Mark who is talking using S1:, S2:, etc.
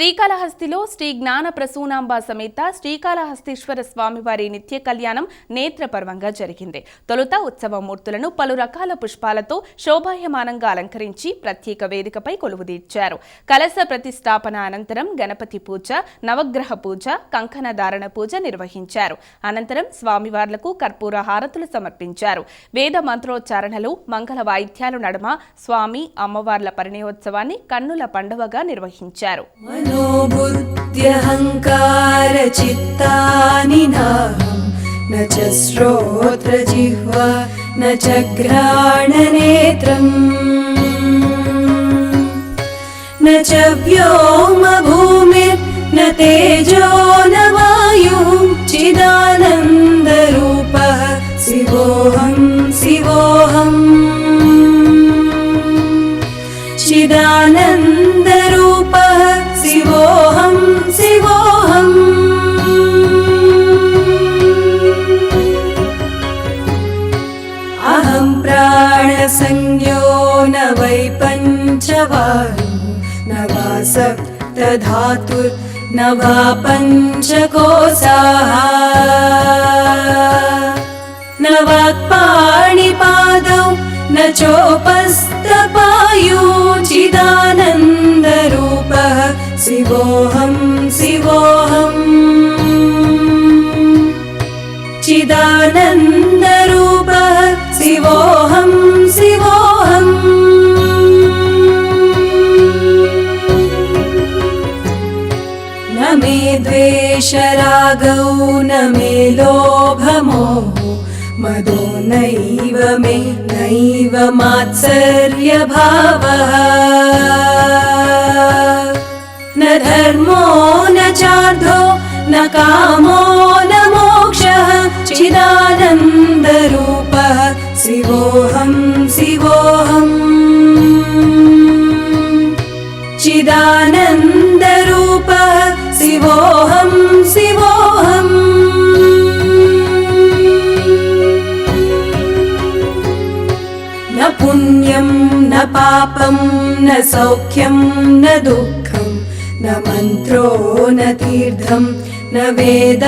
S1: శ్రీకాళహస్తిలో శ్రీ జ్ఞాన ప్రసూనాంబ సమేత శ్రీకాళహస్తీశ్వర స్వామివారి నిత్య కళ్యాణం నేత్రపర్వంగా జరిగింది. తొలుత ఉత్సవమూర్తులను పలు రకాల పుష్పాలతో శోభాయమానంగా అలంకరించి ప్రత్యేక వేదికపై కొలువుదీర్చారు. కలశ ప్రతిష్టాపన అనంతరం గణపతి పూజ, నవగ్రహ పూజ, కంకణ ధారణ పూజ నిర్వహించారు. అనంతరం స్వామివార్లకు కర్పూర హారతులు సమర్పించారు. వేద మంత్రోచ్చారణలు, మంగళ వాయిద్యాలు నడుమ స్వామి అమ్మవార్ల పరిణయోత్సవాన్ని కన్నుల పండువగా నిర్వహించారు.
S2: मनोबुद्ध्यहंकार चित्तानि नाहं न च श्रोत्रजिह्वा न च घ्राणनेत्रम् न च व्योमभूमिर्न तेजो न वायुः चिदानन्दरूपः शिवोऽहं शिवोऽहम् चिदानन्दरूपः शिवोऽहं शिवोऽहम् अहं प्राणसंज्ञो न वै पञ्चवायु न वा सप्तधातुर् न वा पञ्चकोशाः न वाक्पाणिपादौ न चोपस्थपायु चिदानन्दरूपः शिवोऽहं शिवोऽहम् चिदानन्दरूपः शिवोऽहं शिवोऽहम् न मे द्वेषरागौ न मे लोभमोहो मदो नैव मे नैव मात्सर्यभावः न धर्मो न चार्धो न कामो न मोक्षः चिदानन्दरूपः शिवोऽहं शिवोऽहम् चिदानन्दरूपः शिवोऽहं शिवोऽहम् न पुण्यं न पापं न सौख्यं न दुःखं न मन्त्रो न तीर्थं न वेद